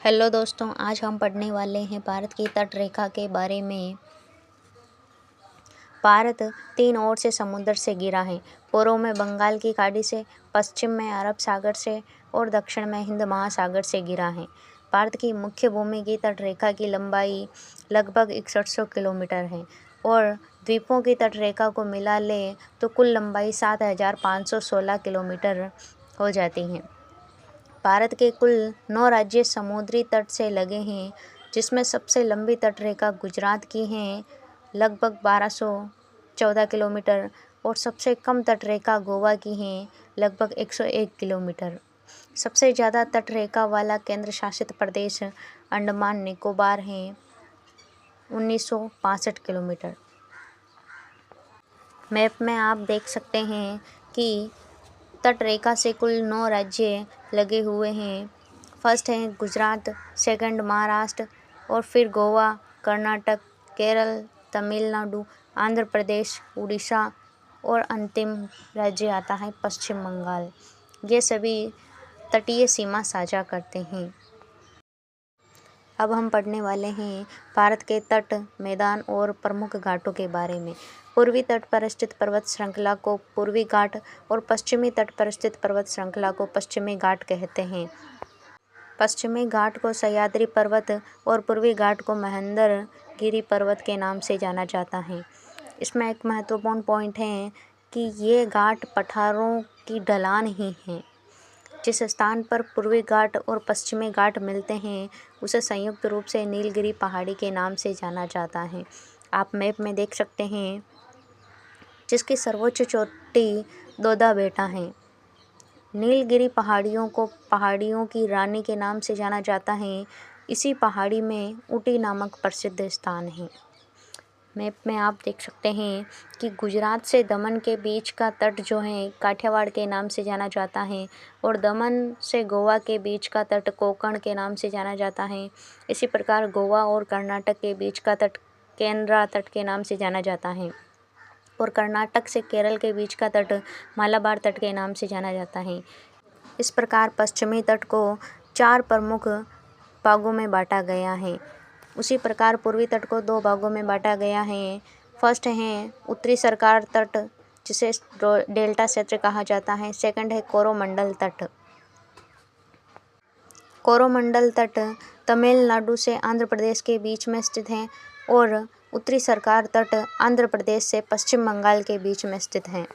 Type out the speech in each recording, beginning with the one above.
Hello दोस्तों, आज हम पढ़ने वाले हैं भारत की तट रेखा के बारे में। भारत 3 ओर से समुद्र से घिरा है। पूर्व में बंगाल की खाड़ी से, पश्चिम में अरब सागर से और दक्षिण में हिंद महासागर से घिरा है। भारत की मुख्य भूमि की तट रेखा की लंबाई लगभग 6100 किलोमीटर है और द्वीपों की तट रेखा को मिला ले तो कुल लंबाई 7516 किलोमीटर हो जाती है। भारत के कुल 9 राज्य समुद्री तट से लगे हैं, जिसमें सबसे लंबी तटरेखा गुजरात की है लगभग 1214 किलोमीटर और सबसे कम तटरेखा गोवा की है लगभग 101 किलोमीटर। सबसे ज़्यादा तटरेखा वाला केंद्र शासित प्रदेश अंडमान निकोबार है 1965 किलोमीटर। मैप में आप देख सकते हैं कि तट रेखा से कुल 9 राज्य लगे हुए हैं। फर्स्ट है गुजरात, सेकंड महाराष्ट्र और फिर गोवा, कर्नाटक, केरल, तमिलनाडु, आंध्र प्रदेश, उड़ीसा और अंतिम राज्य आता है पश्चिम बंगाल। ये सभी तटीय सीमा साझा करते हैं। अब हम पढ़ने वाले हैं भारत के तट, मैदान और प्रमुख घाटों के बारे में। पूर्वी तट पर स्थित पर्वत श्रृंखला को पूर्वी घाट और पश्चिमी तट पर स्थित पर्वत श्रृंखला को पश्चिमी घाट कहते हैं। पश्चिमी घाट को सह्याद्री पर्वत और पूर्वी घाट को महेंद्रगिरी पर्वत के नाम से जाना जाता है। इसमें एक महत्वपूर्ण पॉइंट है कि ये घाट पठारों की ढलान ही हैं। जिस स्थान पर पूर्वी घाट और पश्चिमी घाट मिलते हैं उसे संयुक्त रूप से नीलगिरी पहाड़ी के नाम से जाना जाता है। आप मैप में देख सकते हैं, जिसकी सर्वोच्च चोटी दोदा बेटा है। नीलगिरी पहाड़ियों को पहाड़ियों की रानी के नाम से जाना जाता है। इसी पहाड़ी में ऊटी नामक प्रसिद्ध स्थान है। मैप में आप देख सकते हैं कि गुजरात से दमन के बीच का तट जो है काठियावाड़ के नाम से जाना जाता है और दमन से गोवा के बीच का तट कोंकण के नाम से जाना जाता है। इसी प्रकार गोवा और कर्नाटक के बीच का तट केनरा तट के नाम से जाना जाता है और कर्नाटक से केरल के बीच का तट मालाबार तट के नाम से जाना जाता है। इस प्रकार पश्चिमी तट को 4 प्रमुख भागों में बांटा गया है। उसी प्रकार पूर्वी तट को 2 भागों में बांटा गया है। फर्स्ट है उत्तरी सरकार तट, जिसे डेल्टा क्षेत्र कहा जाता है। सेकंड है कोरोमंडल तट। कोरोमंडल तट तमिलनाडु से आंध्र प्रदेश के बीच में स्थित है और उत्तरी सरकार तट आंध्र प्रदेश से पश्चिम बंगाल के बीच में स्थित है।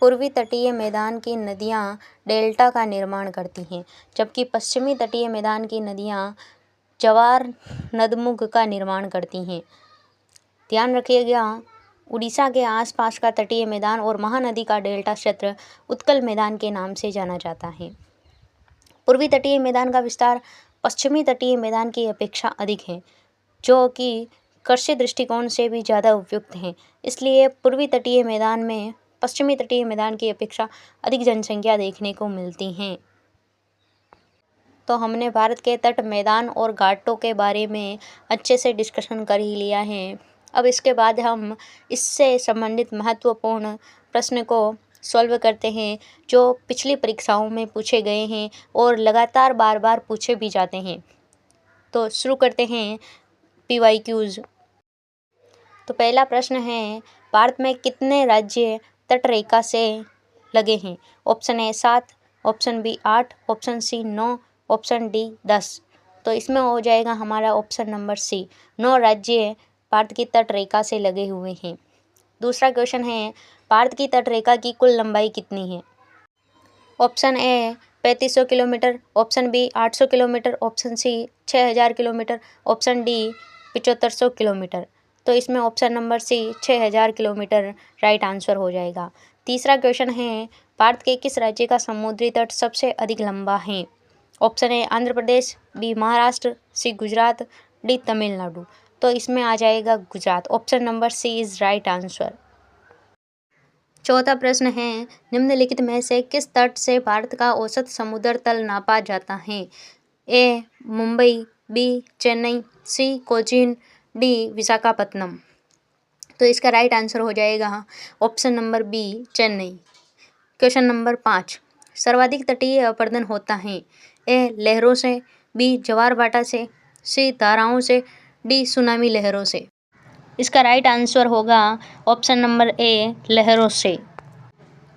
पूर्वी तटीय मैदान की नदियाँ डेल्टा का निर्माण करती हैं, जबकि पश्चिमी तटीय मैदान की नदियाँ जवार नदमुख का निर्माण करती हैं। ध्यान रखिएगा, उड़ीसा के आसपास का तटीय मैदान और महानदी का डेल्टा क्षेत्र उत्कल मैदान के नाम से जाना जाता है। पूर्वी तटीय मैदान का विस्तार पश्चिमी तटीय मैदान की अपेक्षा अधिक है, जो कि कृषि दृष्टिकोण से भी ज़्यादा उपयुक्त हैं। इसलिए पूर्वी तटीय मैदान में पश्चिमी तटीय मैदान की अपेक्षा अधिक जनसंख्या देखने को मिलती हैं। तो हमने भारत के तट, मैदान और घाटों के बारे में अच्छे से डिस्कशन कर ही लिया है। अब इसके बाद हम इससे संबंधित महत्वपूर्ण प्रश्न को सॉल्व करते हैं, जो पिछली परीक्षाओं में पूछे गए हैं और लगातार बार बार पूछे भी जाते हैं। तो शुरू करते हैं PYQs। तो पहला प्रश्न है, भारत में कितने राज्य तट रेखा से लगे हैं? Option A 7, option B 8, option C 9, option D 10। तो इसमें हो जाएगा हमारा ऑप्शन नंबर सी, 9 राज्य भारत की तट रेखा से लगे हुए हैं। दूसरा क्वेश्चन है, भारत की तट रेखा की कुल लंबाई कितनी है? Option A 3500 kilometre, option B 800 kilometre, option C 6000 kilometre, option D 7500 kilometre. तो इसमें option number C 6000 kilometre right answer हो जाएगा। तीसरा क्वेश्चन है, भारत के किस राज्य का समुद्री तट सबसे अधिक लंबा है? Option A Andhra Pradesh, B Maharashtra, C Gujarat, D Tamil Nadu. तो इसमें आ जाएगा Gujarat. Option number C is right answer. चौथा प्रश्न है, निम्नलिखित में से किस तट से भारत का औसत समुद्र तल नापा जाता है? A Mumbai, B Chennai, C Cochin, D Visakhapatnam. तो इसका राइट आंसर हो जाएगा option number B Chennai. Question number 5, सर्वाधिक तटीय अपरदन होता है? ए लहरों से, बी ज्वार भाटा से, सी धाराओं से, डी सुनामी लहरों से। इसका राइट आंसर होगा ऑप्शन नंबर ए, लहरों से।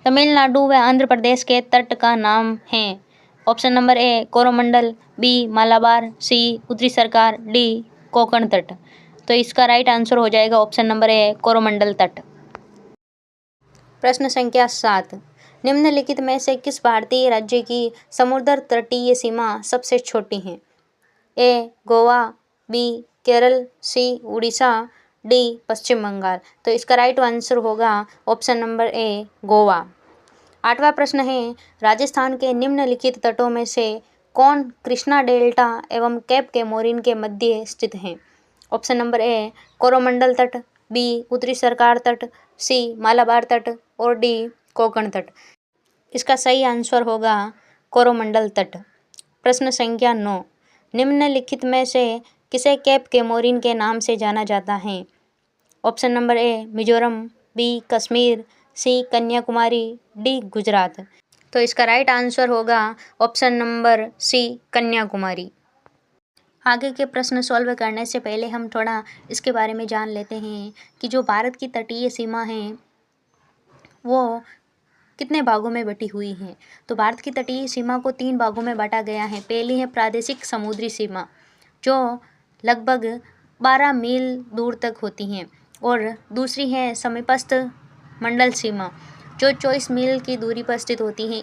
तमिलनाडु व आंध्र प्रदेश के तट का नाम है option number A, Coromandel, B Malabar, C उत्तरी सरकार, डी कोंकण तट। तो इसका राइट आंसर हो जाएगा ऑप्शन नंबर ए, कोरोमंडल तट। प्रश्न संख्या 7, निम्नलिखित में से किस भारतीय राज्य की समुद्र तटीय सीमा सबसे छोटी है? ए गोवा, बी केरल, सी उड़ीसा, डी पश्चिम बंगाल। तो इसका राइट आंसर होगा ऑप्शन नंबर ए, गोवा। 8वां प्रश्न है, राजस्थान के निम्नलिखित तटों में से कौन कृष्णा डेल्टा एवं कैप केमोरिन के मध्य स्थित है? ऑप्शन नंबर ए, कोरोमंडल तट, बी उत्तरी सरकार तट, सी मालाबार तट और डी कोंकण तट। इसका सही आंसर होगा कोरोमंडल तट। प्रश्न संख्या 9, निम्नलिखित में से किसे कैप केमोरिन के नाम से जाना जाता है? Option number A, Mizoram, B Kashmir, C Kanyakumari, D Gujarat. तो इसका राइट आंसर होगा ऑप्शन नंबर सी, कन्याकुमारी। आगे के प्रश्न सॉल्व करने से पहले हम थोड़ा इसके बारे में जान लेते हैं कि जो भारत की तटीय सीमा है वो कितने भागों में बटी हुई है। तो भारत की तटीय सीमा को 3 भागों में बांटा गया है। पहली है प्रादेशिक समुद्री सीमा जो लगभग 12 मील दूर तक होती हैं, और दूसरी है समीपस्थ मंडल सीमा जो 24 मील की दूरी पर स्थित होती है।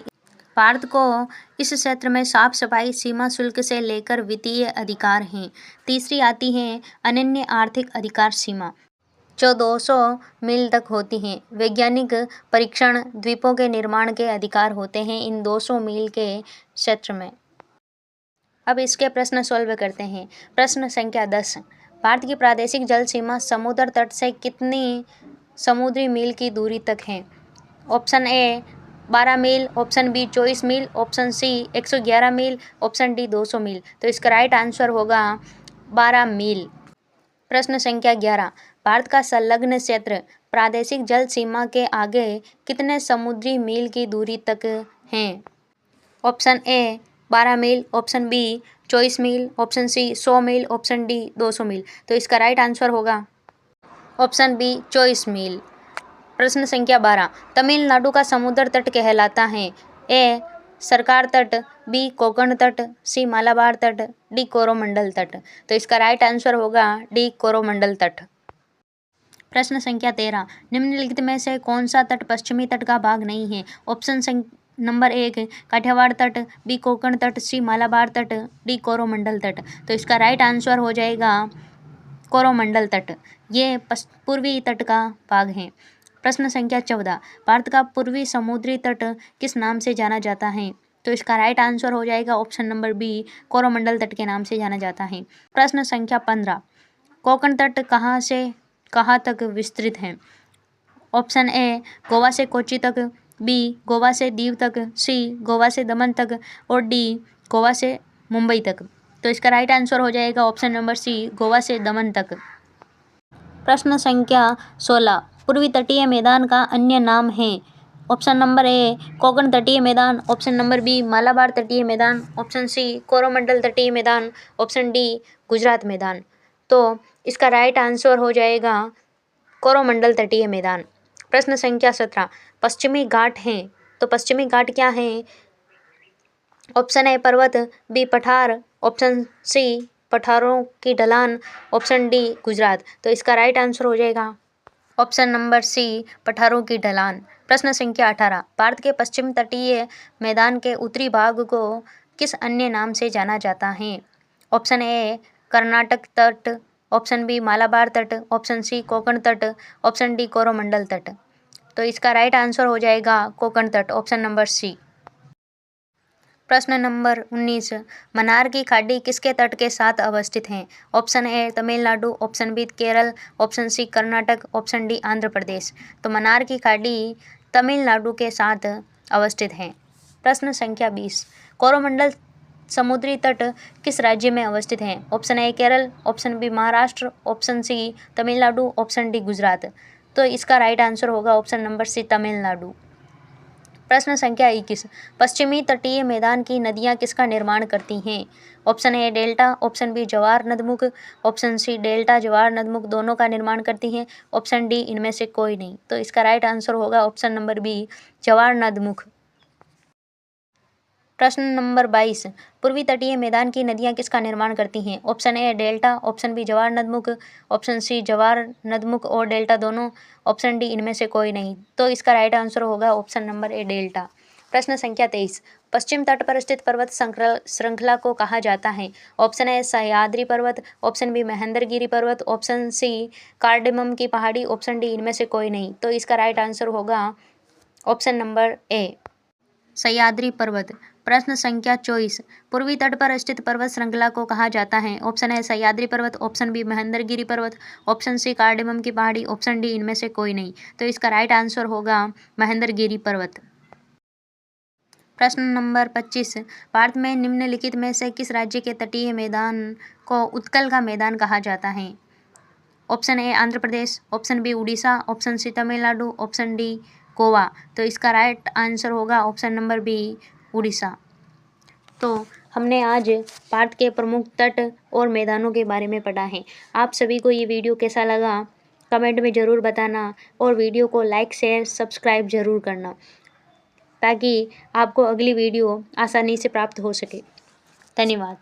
भारत को इस क्षेत्र में साफ सफाई, सीमा शुल्क से लेकर वित्तीय अधिकार हैं। तीसरी आती है अनन्य आर्थिक अधिकार सीमा जो 200 मील तक होती हैं। वैज्ञानिक परीक्षण, द्वीपों के निर्माण के अधिकार होते हैं इन 200 मील के क्षेत्र में। अब इसके प्रश्न सॉल्व करते हैं। प्रश्न संख्या 10, भारत की प्रादेशिक जल सीमा समुद्र तट से कितनी समुद्री मील की दूरी तक है? ऑप्शन ए 12 मील, ऑप्शन बी 24 मील, ऑप्शन सी 111 मील, ऑप्शन डी 200 मील। तो इसका राइट आंसर होगा 12 मील। प्रश्न संख्या 11, भारत का संलग्न क्षेत्र प्रादेशिक जल सीमा के आगे कितने समुद्री मील की दूरी तक है? ऑप्शन ए 12 मील, ऑप्शन बी 24 मील, ऑप्शन सी 100 मील, ऑप्शन डी 200 मील। तो इसका राइट आंसर होगा ऑप्शन बी 24 मील। प्रश्न संख्या 12, तमिलनाडु का समुद्र तट कहलाता है? ए सरकार तट, बी कोंकण तट, सी मालाबार तट, डी कोरोमंडल तट। तो इसका राइट आंसर होगा डी कोरोमंडल तट। प्रश्न संख्या 13, निम्नलिखित में से कौन सा तट पश्चिमी तट का भाग नहीं है? ऑप्शन नंबर 1 काठियावाड़ तट, बी कोंकण तट, सी मालाबार तट, डी कोरोमंडल तट। तो इसका राइट आंसर हो जाएगा कोरोमंडल तट। ये पूर्वी तट का भाग है। प्रश्न संख्या 14, भारत का पूर्वी समुद्री तट किस नाम से जाना जाता है? तो इसका राइट आंसर हो जाएगा ऑप्शन नंबर बी, कोरोमंडल तट के नाम से जाना जाता है। प्रश्न संख्या 15, कोंकण तट कहाँ से कहाँ तक विस्तृत है? ऑप्शन ए गोवा से कोच्चि तक, बी गोवा से दीव तक, सी गोवा से दमन तक और डी गोवा से मुंबई तक। तो इसका राइट आंसर हो जाएगा ऑप्शन नंबर सी, गोवा से दमन तक। प्रश्न संख्या 16, पूर्वी तटीय मैदान का अन्य नाम है? ऑप्शन नंबर ए कोंकण तटीय मैदान, ऑप्शन नंबर बी मालाबार तटीय मैदान, ऑप्शन सी कोरोमंडल तटीय मैदान, ऑप्शन डी गुजरात मैदान। तो इसका राइट आंसर हो जाएगा कोरोमंडल तटीय मैदान। प्रश्न संख्या 17, पश्चिमी घाट हैं तो पश्चिमी घाट क्या है? ऑप्शन ए पर्वत, बी पठार, ऑप्शन सी पठारों की ढलान, ऑप्शन डी गुजरात। तो इसका राइट आंसर हो जाएगा ऑप्शन नंबर सी, पठारों की ढलान। प्रश्न संख्या 18, भारत के पश्चिम तटीय मैदान के उत्तरी भाग को किस अन्य नाम से जाना जाता है? ऑप्शन ए कर्नाटक तट, ऑप्शन बी मालाबार तट, ऑप्शन सी कोंकण तट, ऑप्शन डी कोरोमंडल तट। तो इसका राइट आंसर हो जाएगा कोंकण तट, ऑप्शन नंबर सी। प्रश्न नंबर 19, मन्नार की खाड़ी किसके तट के साथ अवस्थित है? Option A Tamil Nadu, option B Kerala, option C Karnataka, option D Andhra Pradesh. तो मन्नार की खाड़ी तमिलनाडु के साथ अवस्थित है। प्रश्न संख्या 20, कोरोमंडल समुद्री तट किस राज्य में अवस्थित है? Option A Kerala, option B Maharashtra, option C Tamil Nadu, option D Gujarat. तो इसका राइट आंसर होगा ऑप्शन नंबर सी, तमिलनाडु। प्रश्न संख्या 21। पश्चिमी तटीय मैदान की नदियाँ किसका निर्माण करती हैं? Option A delta, option B जवार नदमुख, ऑप्शन सी डेल्टा जवार नदमुख दोनों का निर्माण करती हैं, ऑप्शन डी इनमें से कोई नहीं। तो इसका राइट आंसर होगा ऑप्शन नंबर बी जवार नदमुख। प्रश्न नंबर 22। पूर्वी तटीय मैदान की नदियाँ किसका निर्माण करती हैं? Option A delta, option B जवार नदमुख, ऑप्शन सी जवार नदमुख और डेल्टा दोनों, ऑप्शन डी इनमें से कोई नहीं। तो इसका राइट आंसर होगा ऑप्शन नंबर ए डेल्टा। प्रश्न संख्या 23। पश्चिम तट पर स्थित पर्वत श्रृंखला को कहा जाता है? ऑप्शन ए सह्याद्री पर्वत, ऑप्शन बी महेंद्रगिरी पर्वत, ऑप्शन सी कार्डेमम की पहाड़ी, ऑप्शन डी इनमें से कोई नहीं। तो इसका राइट आंसर होगा ऑप्शन नंबर ए सह्याद्री पर्वत। प्रश्न संख्या 24। पूर्वी तट पर स्थित पर्वत श्रृंखला को कहा जाता है? ऑप्शन ए सह्याद्री पर्वत, ऑप्शन बी महेंद्रगिरी पर्वत, ऑप्शन सी कार्डेमम की पहाड़ी, ऑप्शन डी इनमें से कोई नहीं। तो इसका राइट आंसर होगा महेंद्रगिरी पर्वत। प्रश्न नंबर 25। भारत में निम्नलिखित में से किस राज्य के तटीय मैदान को उत्कल का मैदान कहा जाता है? Option A Andhra Pradesh, option B Orissa, option C Tamil Nadu, option D Goa. तो इसका राइट आंसर होगा ऑप्शन नंबर बी उड़ीसा। तो हमने आज भारत के प्रमुख तट और मैदानों के बारे में पढ़ा है। आप सभी को ये वीडियो कैसा लगा कमेंट में ज़रूर बताना और वीडियो को लाइक शेयर सब्सक्राइब ज़रूर करना ताकि आपको अगली वीडियो आसानी से प्राप्त हो सके। धन्यवाद।